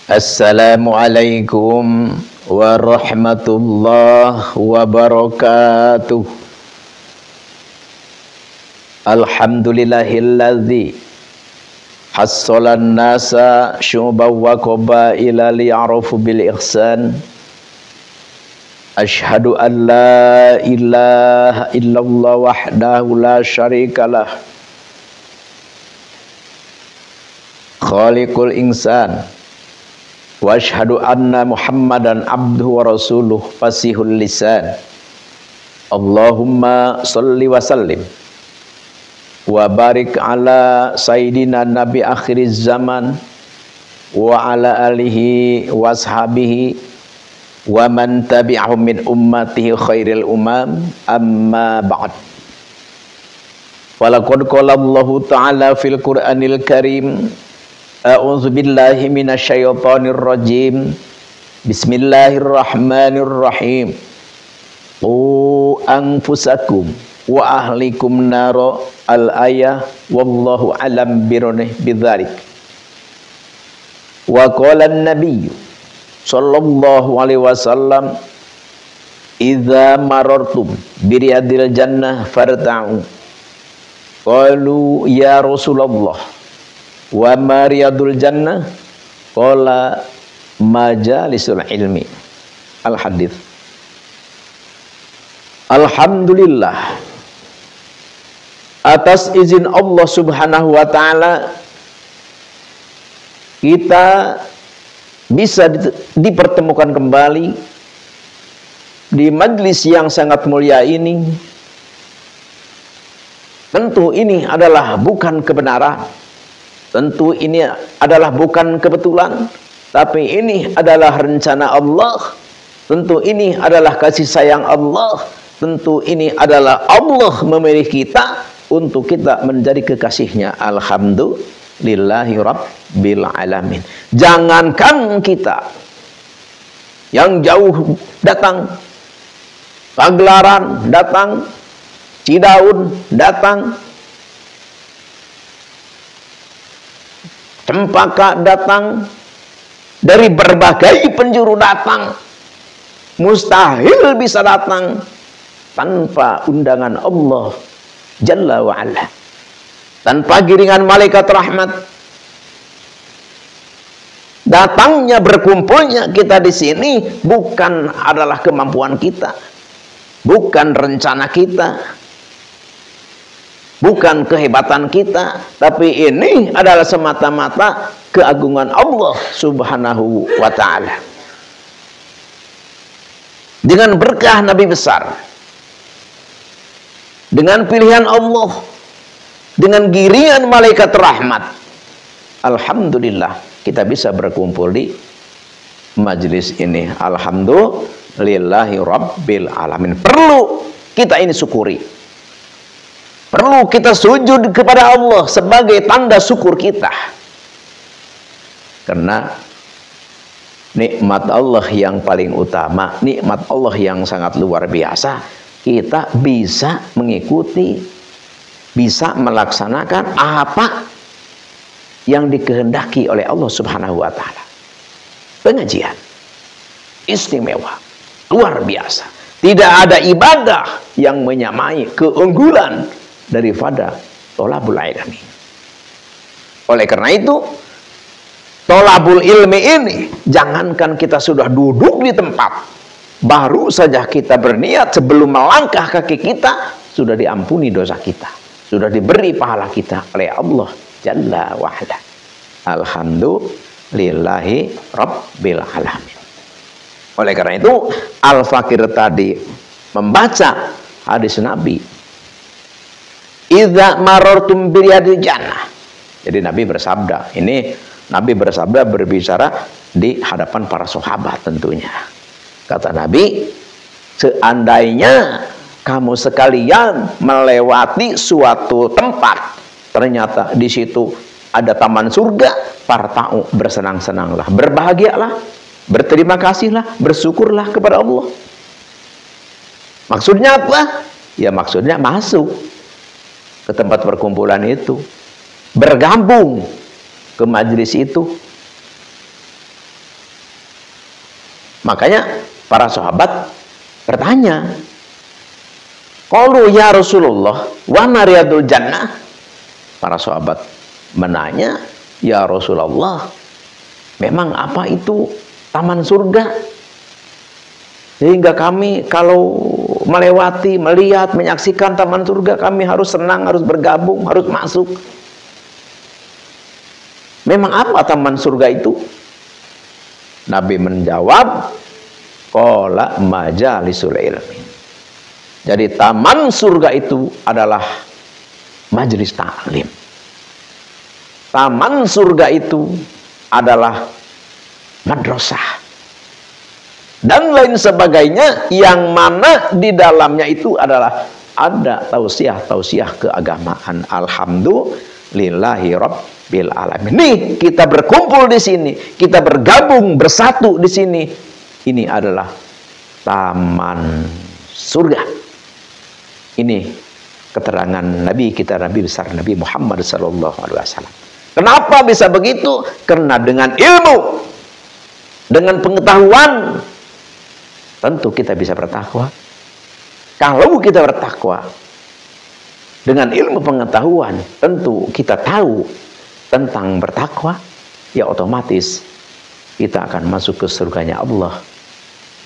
Assalamualaikum warahmatullahi wabarakatuh. Alhamdulillahilladzi hassalan nasa syu'ban wa qabaila liya'rafu bil ihsan. Asyhadu an la ilaha illallah wahdahu la syarikalah khaliqul insan. Wa asyhadu anna Muhammadan abduhu wa rasuluh fasihul lisan. Allahumma salli wa sallim wa barik ala sayyidina nabi akhiriz zaman wa ala alihi wa ashabihi wa man tabi'ahum min ummatihi khairil umam, amma ba'd. Walaqad qala Allahu ta'ala fil Qur'anil Karim, a'udzu billahi minasyaitonir rajim. Bismillahirrahmanirrahim. Qu anfusakum wa ahlikum nara, al-ayah, wallahu alam bidzalik. Wa qala an-nabiy sallallahu alaihi wasallam, idza marartum biriyadil jannah farta'u. Qalu ya Rasulullah, wa ma riyadul jannah? Qala majalisul ilmi. Al-hadits. Alhamdulillah, atas izin Allah subhanahu wa ta'ala kita bisa dipertemukan kembali di majlis yang sangat mulia ini. Tentu ini adalah bukan kebenaran, tentu ini adalah bukan kebetulan, tapi ini adalah rencana Allah. Tentu ini adalah kasih sayang Allah. Tentu ini adalah Allah memilih kita untuk kita menjadi kekasihnya. Alhamdulillahi rabbil alamin. Jangankan kita yang jauh datang, Pagelaran datang, Cidaun datang, Cempaka datang, dari berbagai penjuru datang, mustahil bisa datang tanpa undangan Allah Jalla wa'ala, tanpa giringan malaikat rahmat. Datangnya, berkumpulnya kita di sini bukan adalah kemampuan kita, bukan rencana kita, bukan kehebatan kita, tapi ini adalah semata-mata keagungan Allah subhanahu wa ta'ala. Dengan berkah Nabi besar, dengan pilihan Allah, dengan giringan malaikat rahmat, alhamdulillah kita bisa berkumpul di majelis ini. Alhamdulillahi rabbil alamin. Perlu kita ini syukuri, perlu kita sujud kepada Allah sebagai tanda syukur kita, karena nikmat Allah yang paling utama, nikmat Allah yang sangat luar biasa. Kita bisa mengikuti, bisa melaksanakan apa yang dikehendaki oleh Allah subhanahu wa ta'ala. Pengajian istimewa, luar biasa. Tidak ada ibadah yang menyamai keunggulan daripada tholabul ilmi. Oleh karena itu, tholabul ilmi ini, jangankan kita sudah duduk di tempat, baru saja kita berniat sebelum melangkah kaki kita, sudah diampuni dosa kita, sudah diberi pahala kita oleh Allah Jalla wa'ala. Alhamdulillahi rabbil alamin. Oleh karena itu, Al-Fakir tadi membaca hadis Nabi, idza marartum biriyadil jannah. Jadi Nabi bersabda, ini Nabi bersabda berbicara di hadapan para sahabat tentunya. Kata Nabi, seandainya kamu sekalian melewati suatu tempat, ternyata di situ ada taman surga, farta'u, bersenang-senanglah, berbahagialah, berterima kasihlah, bersyukurlah kepada Allah. Maksudnya apa? Ya maksudnya masuk ke tempat perkumpulan itu, bergabung ke majelis itu, Makanya para sahabat bertanya, qalu ya Rasulullah wa ma riyadul jannah. Para sahabat menanya, ya Rasulullah, memang apa itu taman surga? Sehingga kami kalau melewati, melihat, menyaksikan taman surga, kami harus senang, harus bergabung, harus masuk. Memang apa taman surga itu? Nabi menjawab, qala majalisul ilmi. Jadi taman surga itu adalah majelis ta'lim. Taman surga itu adalah madrasah dan lain sebagainya, yang mana di dalamnya itu adalah ada tausiah keagamaan. Alhamdulillahi rabbil alamin. Nih, kita berkumpul di sini, kita bergabung bersatu di sini. Ini adalah taman surga. Ini keterangan Nabi kita, Nabi besar Nabi Muhammad SAW. Kenapa bisa begitu? Karena dengan ilmu, dengan pengetahuan, tentu kita bisa bertakwa. Kalau kita bertakwa dengan ilmu pengetahuan, tentu kita tahu tentang bertakwa, ya otomatis kita akan masuk ke surganya Allah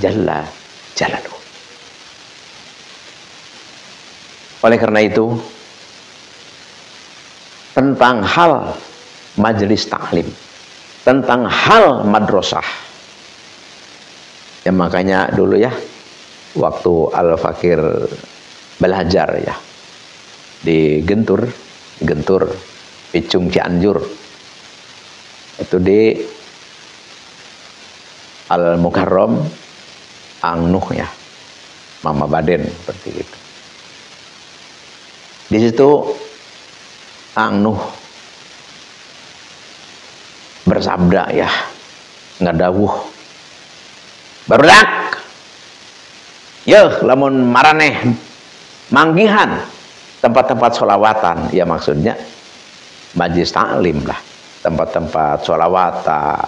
Jalla Jalaluhu. Oleh karena itu, tentang hal majelis taklim, tentang hal madrasah, ya makanya dulu ya, waktu Al-Fakir belajar ya di Gentur, Picung Cianjur, itu di Al-Mukarram Angnuh ya, Mama Baden seperti itu. Di situ Angnuh bersabda ya, ngadawuh, barudak ya lamun maraneh manggihan tempat-tempat sholawatan, ya maksudnya majlis taklim lah, tempat-tempat sholawatan,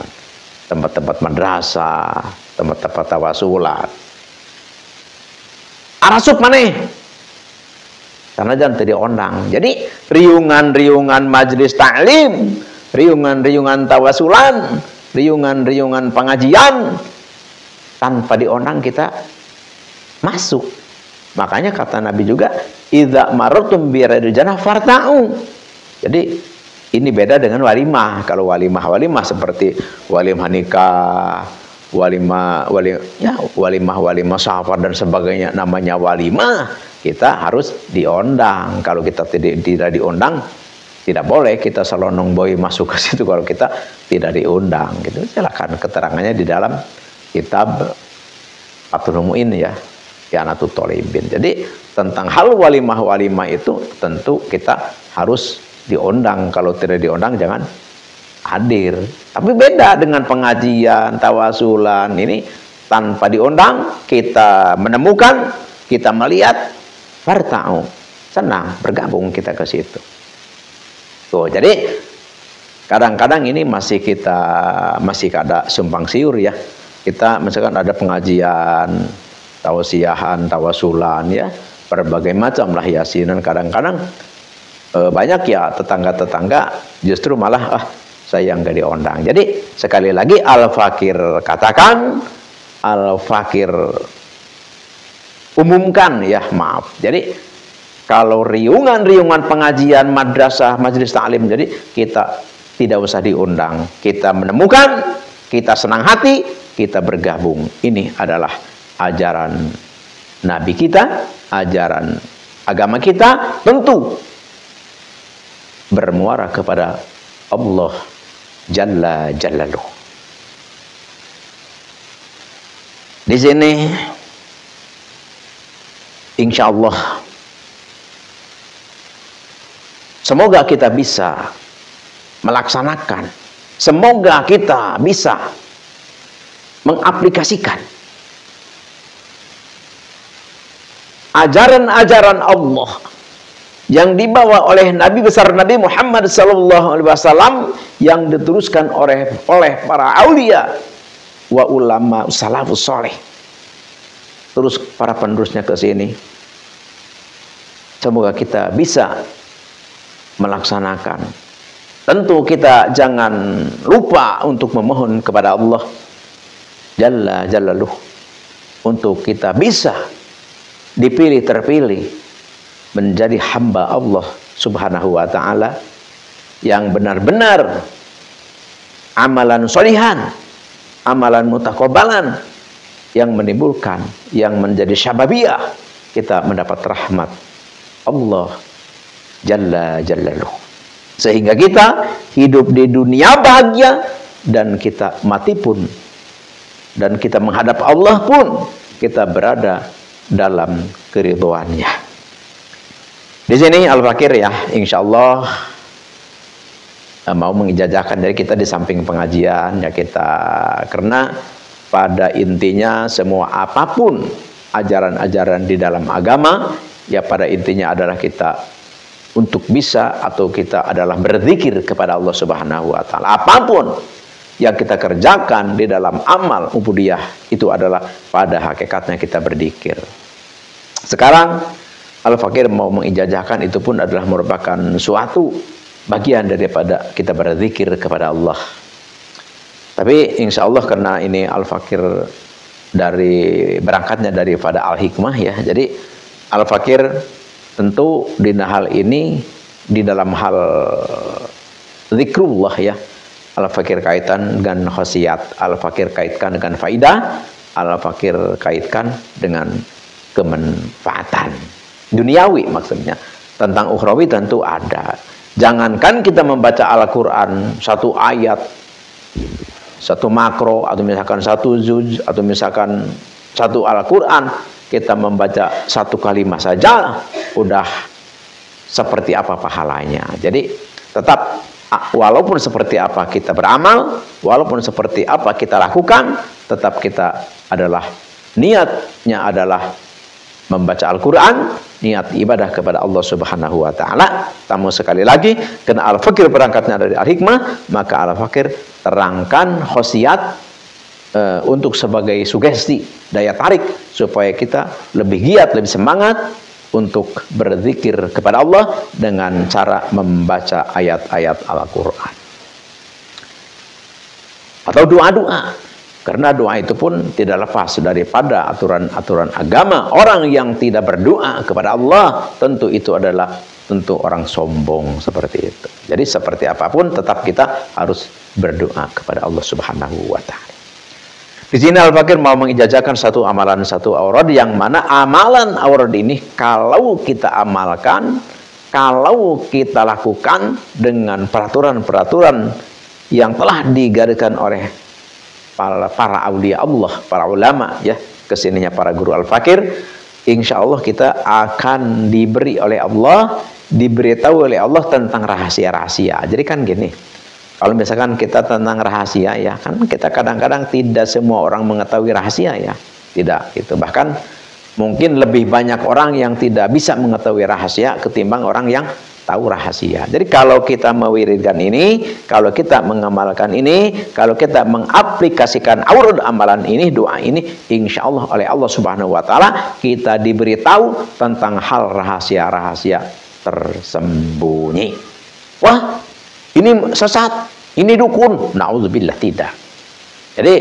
tempat-tempat madrasah, tempat-tempat tawasulat. Arasup maneh karena jangan tadi ondang. Jadi riungan-riungan majlis taklim, riungan-riungan tawasulan, riungan-riungan pengajian, tanpa diundang kita masuk. Makanya kata Nabi juga, idza marartum bi radil jannah farta'u. Jadi ini beda dengan walimah. Kalau walimah seperti walimah nikah, walimah safar dan sebagainya, namanya walimah, kita harus diundang. Kalau kita tidak diundang, tidak boleh kita selonong boy masuk ke situ kalau kita tidak diundang gitu. Silakan keterangannya di dalam kitab Fathul Mu'in ya, I'anatul Thalibin. Jadi tentang hal walimah itu tentu kita harus diundang. Kalau tidak diundang jangan hadir. Tapi beda dengan pengajian, tawasulan, ini tanpa diundang kita menemukan, kita melihat, farta'u, senang bergabung kita ke situ. Tuh, jadi kadang-kadang ini masih ada sumpang siur ya. Kita misalkan ada pengajian, tausiahan, tawasulan ya, berbagai macam lah yasinan. Kadang-kadang banyak ya tetangga-tetangga justru malah saya yang gak diundang. Jadi sekali lagi Al-Fakir katakan, Al-Fakir umumkan ya, maaf. Jadi kalau riungan-riungan pengajian, madrasah, majelis taklim, jadi kita tidak usah diundang. Kita menemukan, kita senang hati, kita bergabung. Ini adalah ajaran Nabi kita, ajaran agama kita, tentu bermuara kepada Allah Jalla Jalaluhu. Di sini insya Allah semoga kita bisa melaksanakan, semoga kita bisa mengaplikasikan ajaran-ajaran Allah yang dibawa oleh Nabi besar Nabi Muhammad SAW, yang diteruskan oleh para aulia, wa ulama salafus soleh. Terus para penerusnya ke sini. Semoga kita bisa melaksanakan. Tentu kita jangan lupa untuk memohon kepada Allah Jalla Jalaluh untuk kita bisa dipilih terpilih menjadi hamba Allah Subhanahu wa ta'ala yang benar-benar amalan solihan, amalan mutaqabbalan yang menimbulkan, yang menjadi syababiyah kita mendapat rahmat Allah Jalla Jalaluh, sehingga kita hidup di dunia bahagia dan kita mati pun, dan kita menghadap Allah pun kita berada dalam keridhoannya. Di sini Al-Fakir ya, insya Allah mau mengijazahkan dari kita di samping pengajian ya kita, karena pada intinya semua apapun ajaran-ajaran di dalam agama ya pada intinya adalah kita untuk bisa atau kita adalah berzikir kepada Allah Subhanahu wa ta'ala. Apapun yang kita kerjakan di dalam amal ubudiyah itu adalah pada hakikatnya kita berzikir. Sekarang Al-Fakir mau mengijazahkan itu pun adalah merupakan suatu bagian daripada kita berzikir kepada Allah. Tapi insya Allah karena ini Al-Fakir dari berangkatnya daripada Al-Hikmah ya, jadi Al-Fakir tentu di hal ini di dalam hal zikrullah ya, Al-Fakir kaitan dengan khasiat, Al-Fakir kaitkan dengan faidah, Al-Fakir kaitkan dengan kemanfaatan duniawi, maksudnya tentang ukhrawi tentu ada. Jangankan kita membaca Al-Quran satu ayat, satu makro, atau misalkan satu juz, atau misalkan satu Al-Quran, kita membaca satu kalimat saja udah seperti apa pahalanya. Jadi tetap walaupun seperti apa kita beramal, walaupun seperti apa kita lakukan, tetap kita adalah niatnya adalah membaca Al-Quran, niat ibadah kepada Allah Subhanahu wa ta'ala. Tamu sekali lagi, karena Al-Fakir berangkatnya dari Al-Hikmah, maka Al-Fakir terangkan khosiat untuk sebagai sugesti, daya tarik supaya kita lebih giat, lebih semangat untuk berzikir kepada Allah dengan cara membaca ayat-ayat Al-Quran atau doa-doa. Karena doa itu pun tidak lepas daripada aturan-aturan agama. Orang yang tidak berdoa kepada Allah tentu itu adalah tentu orang sombong seperti itu. Jadi seperti apapun tetap kita harus berdoa kepada Allah Subhanahu wa ta'ala. Di sini Al-Fakir mau mengijazahkan satu amalan, satu aurad, yang mana amalan aurad ini kalau kita amalkan, kalau kita lakukan dengan peraturan-peraturan yang telah digariskan oleh para aulia Allah, para ulama ya, kesininya para guru Al-Fakir, insya Allah kita akan diberi oleh Allah, diberitahu oleh Allah tentang rahasia-rahasia. Jadi kan gini, kalau misalkan kita tentang rahasia ya, kan kita kadang-kadang tidak semua orang mengetahui rahasia ya, tidak gitu. Bahkan mungkin lebih banyak orang yang tidak bisa mengetahui rahasia ketimbang orang yang tahu rahasia. Jadi kalau kita mewiridkan ini, kalau kita mengamalkan ini, kalau kita mengaplikasikan aurad amalan ini, doa ini, insya Allah oleh Allah Subhanahu wa ta'ala kita diberitahu tentang hal rahasia-rahasia tersembunyi. Wah, ini sesat, ini dukun, na'udzubillah, tidak. Jadi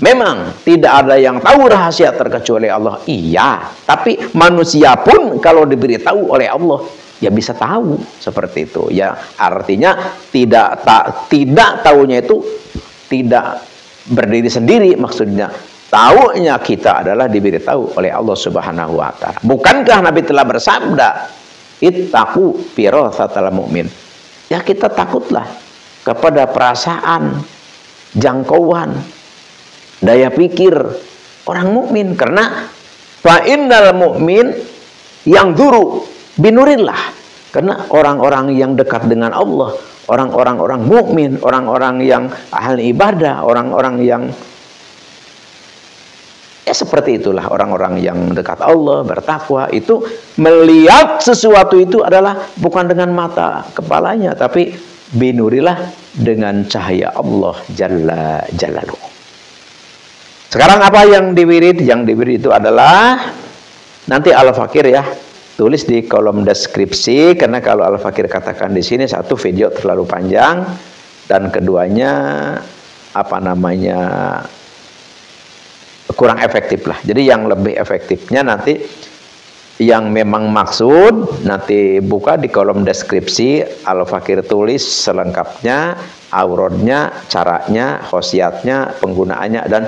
memang tidak ada yang tahu rahasia terkecuali Allah, iya, tapi manusia pun kalau diberitahu oleh Allah ya bisa tahu seperti itu ya. Artinya tidak tahunya itu tidak berdiri sendiri, maksudnya tahunya kita adalah diberitahu oleh Allah Subhanahu wa ta'ala. Bukankah Nabi telah bersabda, ittaqu firasatal mu'min, ya kita takutlah kepada perasaan, jangkauan, daya pikir orang mukmin, karena fa innal mu'min yang duru binurillah, karena orang-orang yang dekat dengan Allah, orang-orang mukmin, orang-orang yang ahli ibadah, orang-orang yang ya seperti itulah, orang-orang yang dekat Allah, bertakwa, itu melihat sesuatu itu adalah bukan dengan mata kepalanya, tapi binurilah dengan cahaya Allah Jalla Jalaluhu. Sekarang apa yang diwirid? Yang diwirid itu adalah nanti Al-Fakir ya, tulis di kolom deskripsi, karena kalau Al-Fakir katakan di sini, satu, video terlalu panjang, dan keduanya apa namanya, kurang efektif lah. Jadi yang lebih efektifnya nanti yang memang maksud nanti buka di kolom deskripsi, Al-Fakir tulis selengkapnya, aurodnya, caranya, khosiatnya, penggunaannya, dan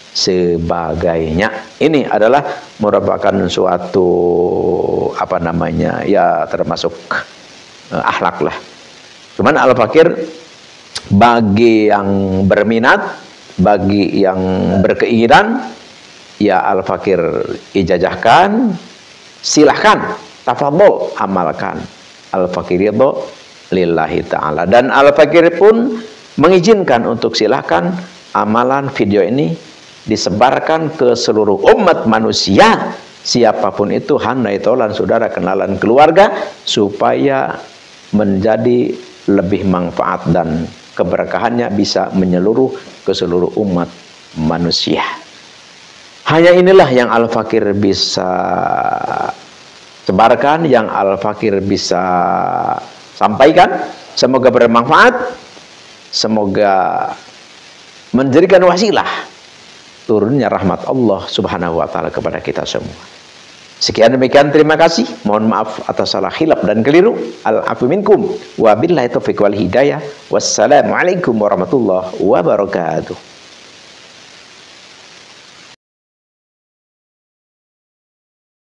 sebagainya. Ini adalah merupakan suatu apa namanya ya, termasuk akhlak lah. Cuman Al-Fakir bagi yang berminat, bagi yang berkeinginan, ya Al-Fakir ijazahkan, silahkan, tafadhol, amalkan. Al-Fakir itu lillahi ta'ala. Dan Al-Fakir pun mengizinkan untuk silahkan amalan video ini disebarkan ke seluruh umat manusia, siapapun itu, handai tolan, saudara, kenalan, keluarga, supaya menjadi lebih manfaat dan keberkahannya bisa menyeluruh ke seluruh umat manusia. Hanya inilah yang Al-Fakir bisa sebarkan, yang Al-Fakir bisa sampaikan. Semoga bermanfaat, semoga menjadikan wasilah turunnya rahmat Allah Subhanahu wa taala kepada kita semua. Sekian demikian, terima kasih. Mohon maaf atas salah, khilaf dan keliru. Al-afu minkum wa billahi taufiq wal hidayah. Wassalamualaikum warahmatullahi wabarakatuh.